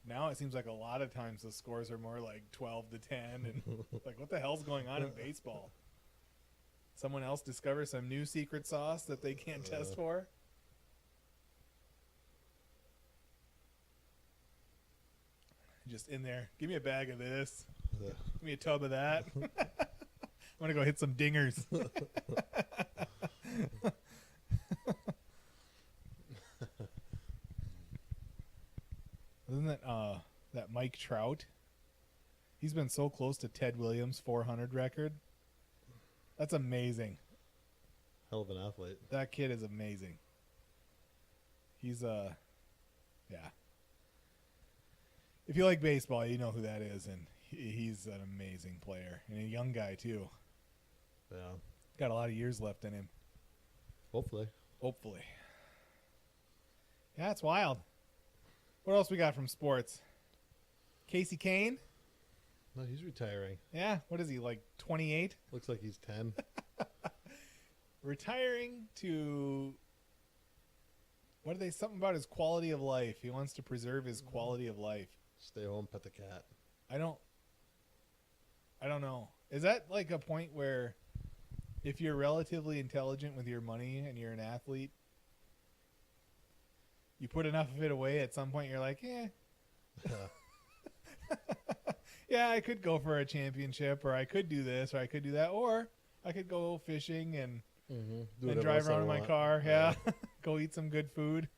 now it seems like a lot of times the scores are more like 12-10, and like, what the hell's going on in baseball? Someone else discovers some new secret sauce that they can't test for? Just in there. Give me a bag of this. Give me a tub of that. I'm going to go hit some dingers. Isn't that Mike Trout? He's been so close to Ted Williams' 400 record. That's amazing. Hell of an athlete. That kid is amazing. He's yeah. If you like baseball, you know who that is, and he's an amazing player and a young guy too. Yeah. Got a lot of years left in him. Hopefully. Yeah, it's wild. What else we got from sports? Casey Kane? No, he's retiring. Yeah, what is he, like 28? Looks like he's 10. Retiring to, what are they, something about his quality of life. He wants to preserve his quality of life. Stay home, pet the cat. I don't know. Is that like a point where if you're relatively intelligent with your money and you're an athlete, you put enough of it away, at some point you're like, eh. yeah, I could go for a championship, or I could do this, or I could do that, or I could go fishing and drive around in my car. Yeah. Go eat some good food.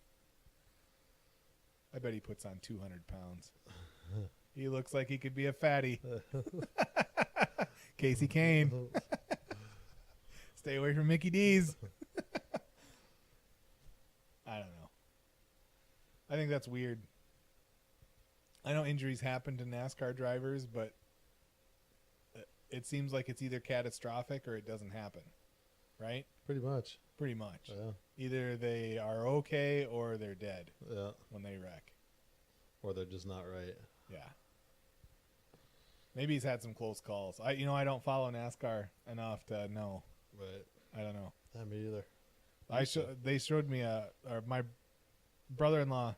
I bet he puts on 200 pounds. He looks like he could be a fatty. Casey Kane. Stay away from Mickey D's. I don't know. I think that's weird. I know injuries happen to NASCAR drivers, but it seems like it's either catastrophic or it doesn't happen. Right? Pretty much. Pretty much. Yeah. Either they are okay or they're dead. Yeah. When they wreck. Or they're just not right. Yeah. Maybe he's had some close calls. I don't follow NASCAR enough to know. Right. I don't know. Not me either. They showed me or my brother-in-law,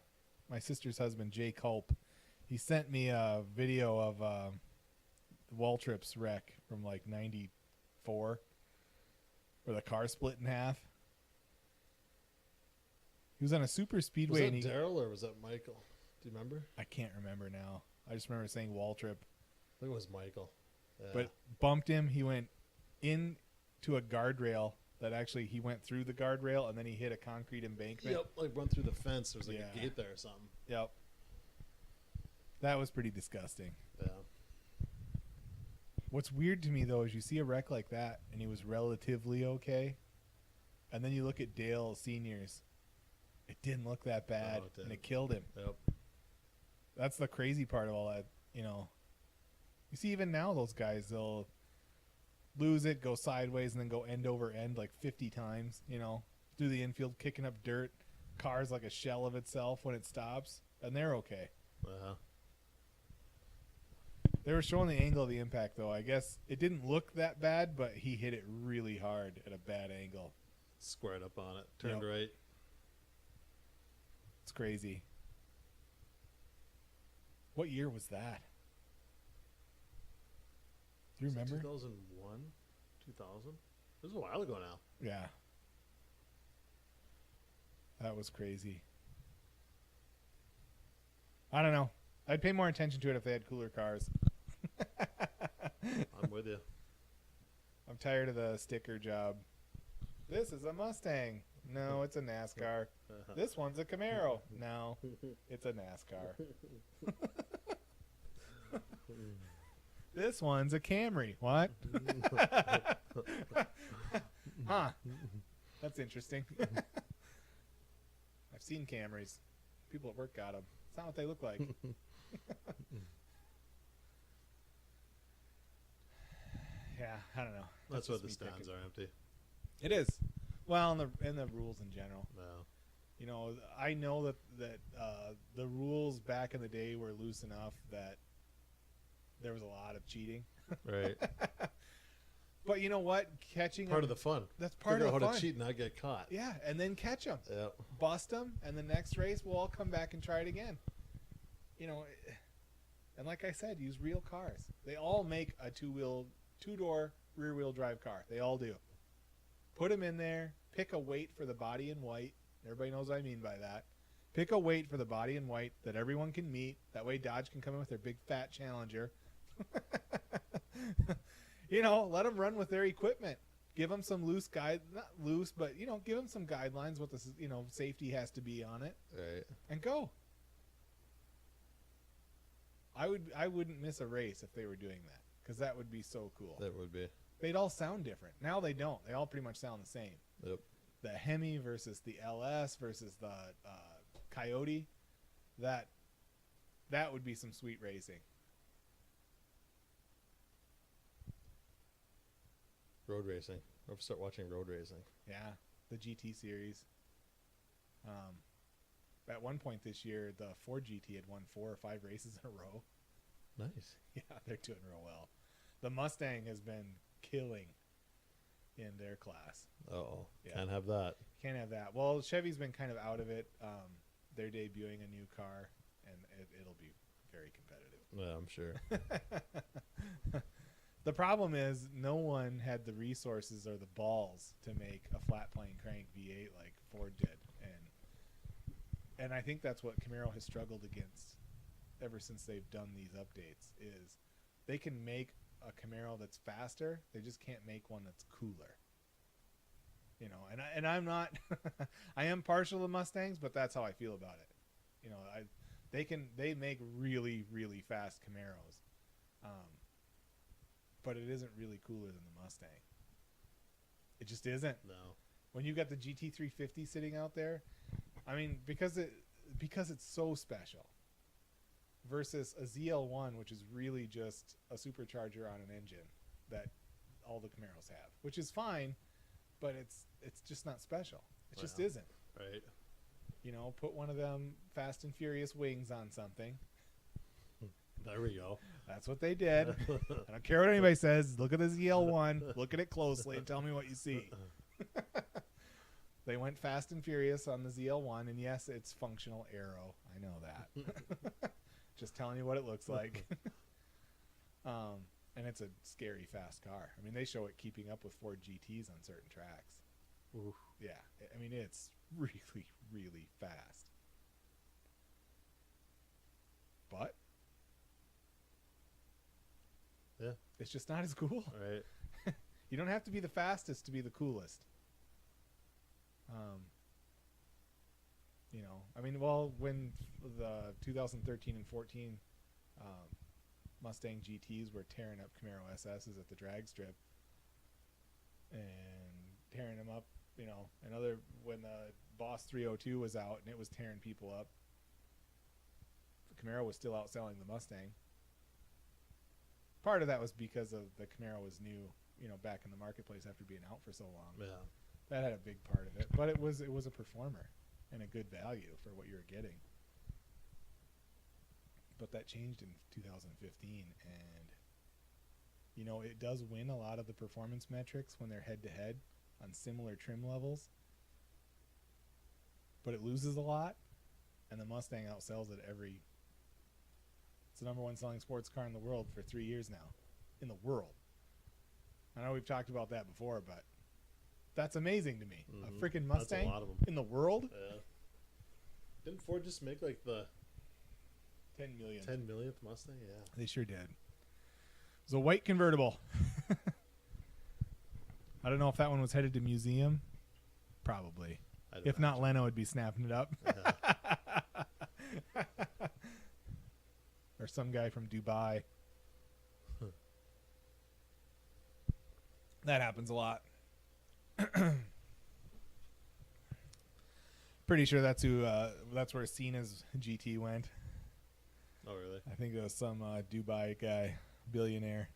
my sister's husband, Jay Culp. He sent me a video of Waltrip's wreck from like 94, where the car split in half. He was on a super speedway. Was that Daryl or was that Michael? Do you remember? I can't remember now. I just remember saying Waltrip. I think it was Michael. Yeah. But bumped him. He went into a guardrail that actually he went through the guardrail and then he hit a concrete embankment. Yep, like run through the fence. There's like a gate there or something. Yep. That was pretty disgusting. Yeah. What's weird to me, though, is you see a wreck like that and he was relatively okay. And then you look at Dale Sr.'s. It didn't look that bad, and it killed him. Yep. That's the crazy part of all that, you know. You see, even now, those guys, they'll lose it, go sideways, and then go end over end like 50 times, you know, through the infield, kicking up dirt. Car's like a shell of itself when it stops, and they're okay. Uh-huh. They were showing the angle of the impact, though. I guess it didn't look that bad, but he hit it really hard at a bad angle. Squared up on it. Turned right. It's crazy. What year was that? Do you remember? 2001? 2000? It was a while ago now. Yeah. That was crazy. I don't know. I'd pay more attention to it if they had cooler cars. I'm with you. I'm tired of the sticker job. This is a Mustang. No, it's a NASCAR. This one's a Camaro. No, it's a NASCAR. This one's a Camry. What? Huh. That's interesting. I've seen Camrys. People at work got them. It's not what they look like. Yeah, I don't know. That's why the stands are empty. It is. Well, and the rules in general. No. You know, I know that the rules back in the day were loose enough that there was a lot of cheating. Right. But you know what? Catching part them, of the fun. That's part Figure of the out fun. how to cheat and not get caught. Yeah, and then catch them. Yeah. Bust them, and the next race we'll all come back and try it again. You know, and like I said, use real cars. They all make a two-door rear-wheel drive car. They all do. Put them in there. Pick a weight for the body in white. Everybody knows what I mean by that. Pick a weight for the body in white that everyone can meet. That way Dodge can come in with their big fat Challenger. You know, let them run with their equipment. Give them some loose not loose, but, you know, give them some guidelines what the, you know, safety has to be on it. Right. And go. I wouldn't miss a race if they were doing that, because that would be so cool. That would be. They'd all sound different. Now they don't. They all pretty much sound the same. Yep. The Hemi versus the LS versus the Coyote. That would be some sweet racing. Road racing. I'll start watching road racing. Yeah, the GT series. At one point this year, the Ford GT had won 4 or 5 races in a row. Nice. Yeah, they're doing real well. The Mustang has been killing in their class. Uh-oh. Yeah. Can't have that. Can't have that. Well, Chevy's been kind of out of it. They're debuting a new car, and it'll be very competitive. Yeah, I'm sure. The problem is no one had the resources or the balls to make a flat plane crank V8 like Ford did. And I think that's what Camaro has struggled against ever since they've done these updates, is they can make a Camaro that's faster. They just can't make one that's cooler. You know, and I'm not, I am partial to Mustangs, but that's how I feel about it. You know, they make really, really fast Camaros, but it isn't really cooler than the Mustang. It just isn't. No. When you got the GT350 sitting out there, I mean, because it's so special, versus a ZL1, which is really just a supercharger on an engine that all the Camaros have, which is fine, but it's just not special. It just isn't. Right. You know, put one of them Fast and Furious wings on something. There we go. That's what they did. I don't care what anybody says. Look at the ZL1. Look at it closely and tell me what you see. They went Fast and Furious on the ZL1, and yes, it's functional aero. I know that. Just telling you what it looks like. And it's a scary fast car. I mean, they show it keeping up with Ford GTs on certain tracks. Oof. Yeah, I mean, it's really, really fast. But yeah, it's just not as cool. Right. You don't have to be the fastest to be the coolest. You know, I mean, well, when the 2013 and 14 Mustang GTs were tearing up Camaro SSs at the drag strip and tearing them up, you know, when the Boss 302 was out and it was tearing people up, the Camaro was still outselling the Mustang. Part of that was because of the Camaro was new, you know, back in the marketplace after being out for so long. Yeah. That had a big part of it, but it was a performer and a good value for what you were getting. But that changed in 2015, and you know, it does win a lot of the performance metrics when they're head to head on similar trim levels, but it loses a lot, and the Mustang outsells it every. It's the number one selling sports car in the world for 3 years now, in the world. I know we've talked about that before, but that's amazing to me. A freaking Mustang That's a lot of them. in the world. Yeah. Didn't Ford just make like the 10 million. 10 millionth Mustang? Yeah. They sure did. It was a white convertible. I don't know if that one was headed to museum. Probably. If not, Leno would be snapping it up. Or some guy from Dubai. That happens a lot. Pretty sure that's where Cena's GT went. Oh, really? I think it was some Dubai guy, billionaire.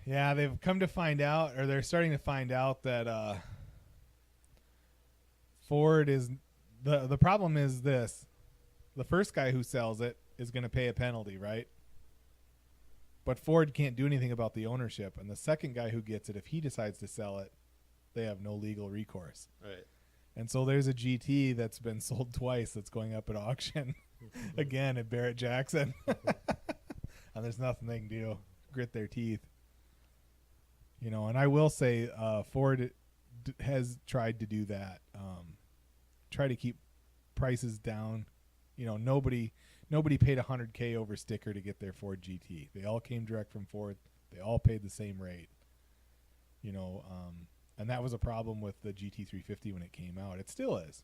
Yeah, they've come to find out, or they're starting to find out that Ford is the problem is this: the first guy who sells it is going to pay a penalty, right? But Ford can't do anything about the ownership, and the second guy who gets it, if he decides to sell it, they have no legal recourse. Right. And so there's a GT that's been sold twice that's going up at auction again at Barrett Jackson. And there's nothing they can do. Grit their teeth. You know, and I will say Ford has tried to do that. Try to keep prices down. You know, nobody paid $100K over sticker to get their Ford GT. They all came direct from Ford. They all paid the same rate. You know, and that was a problem with the GT350 when it came out. It still is.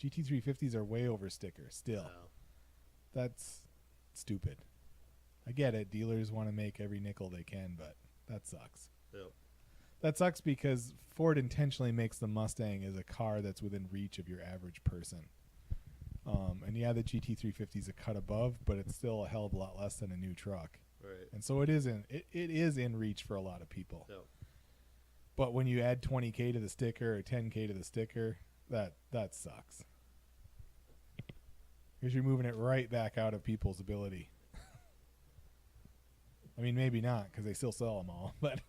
GT350s are way over stickers still. Wow. That's stupid. I get it. Dealers want to make every nickel they can, but that sucks. Yep. That sucks because Ford intentionally makes the Mustang as a car that's within reach of your average person. And yeah, the GT350 is a cut above, but it's still a hell of a lot less than a new truck. Right. And so it is in reach for a lot of people. Yep. But when you add 20K to the sticker or 10K to the sticker, that sucks. Because you're moving it right back out of people's ability. I mean, maybe not, because they still sell them all, but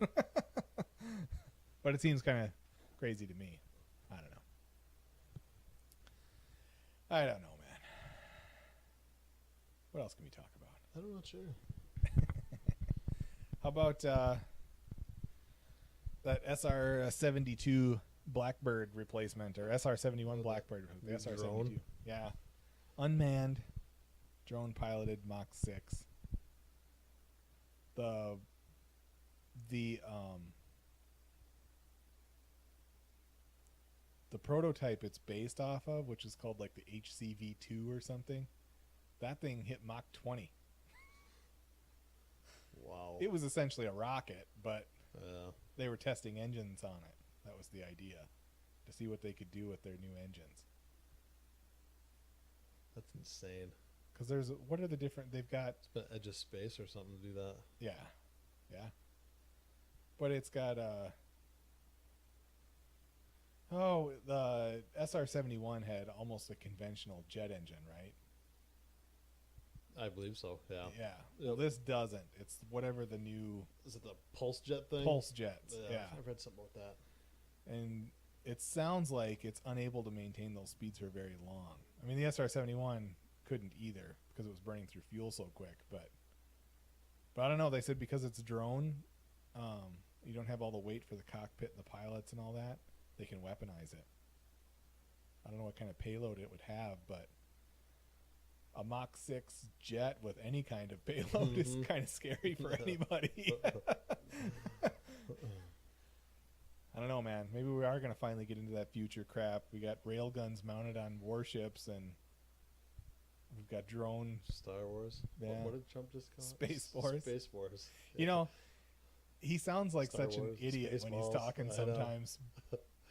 but it seems kind of crazy to me. I don't know, man. What else can we talk about? I'm not sure. How about that SR72 Blackbird replacement, or SR71 Blackbird? The SR72. Drone? Yeah. Unmanned, drone piloted Mach 6. the prototype it's based off of, which is called like the HCV2 or something, that thing hit Mach 20. Wow. It was essentially a rocket, but Yeah. they were testing engines on it. That was the idea, to see what they could do with their new engines. That's insane. Because what are the different, they've got, It's been Edge of Space or something to do that. yeah. But it's got, the SR-71 had almost a conventional jet engine, right? I believe so, yeah. Yeah. Well, this doesn't. It's whatever the new Is it the Pulse Jet thing? Pulse jets. Yeah. I've read something about that. And it sounds like it's unable to maintain those speeds for very long. I mean, the SR-71 couldn't either because it was burning through fuel so quick. But I don't know. They said because it's drone, you don't have all the weight for the cockpit and the pilots and all that. They can weaponize it. I don't know what kind of payload it would have, but a Mach 6 jet with any kind of payload is kind of scary for anybody. I don't know, man. Maybe we are going to finally get into that future crap. We got railguns mounted on warships, and we've got drone. Star Wars. Yeah. What did Trump just call it? Space Force. Space Force. Yeah. You know, he sounds like Star such Wars, an idiot when he's Spaceballs. talking I know. sometimes.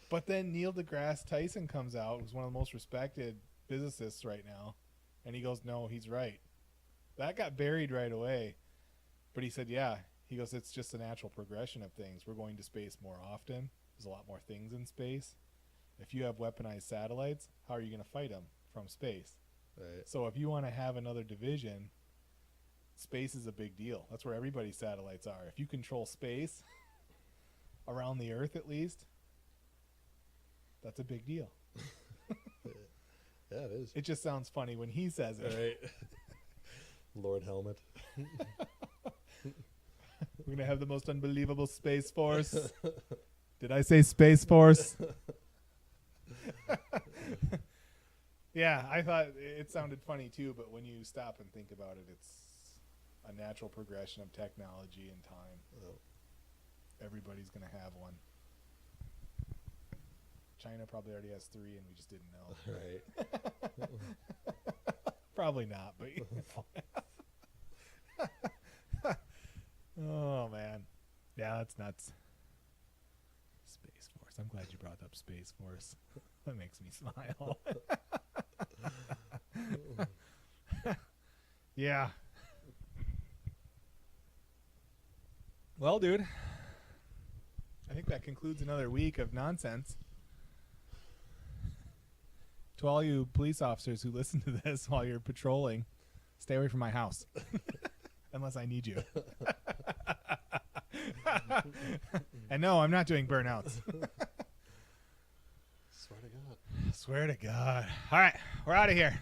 But then Neil deGrasse Tyson comes out, who's one of the most respected physicists right now, and he goes, no, he's right. That got buried right away. But he said, yeah. He goes, it's just a natural progression of things. We're going to space more often. There's a lot more things in space. If you have weaponized satellites, how are you going to fight them from space? Right. So if you want to have another division, space is a big deal. That's where everybody's satellites are. If you control space, around the Earth at least, that's a big deal. Yeah, it is. It just sounds funny when he says it. Right. Lord Helmet. We're going to have the most unbelievable Space Force. Did I say Space Force? Yeah, I thought it sounded funny too, but when you stop and think about it, it's a natural progression of technology and time. Oh. Everybody's going to have one. China probably already has 3 and we just didn't know. Right. Probably not, but you know. Oh man. Yeah, that's nuts. Space Force. I'm glad you brought up Space Force. That makes me smile. Yeah. Well, dude, I think that concludes another week of nonsense. To all you police officers who listen to this while you're patrolling, stay away from my house. Unless I need you. And no, I'm not doing burnouts. Swear to God. Swear to God. All right, we're out of here.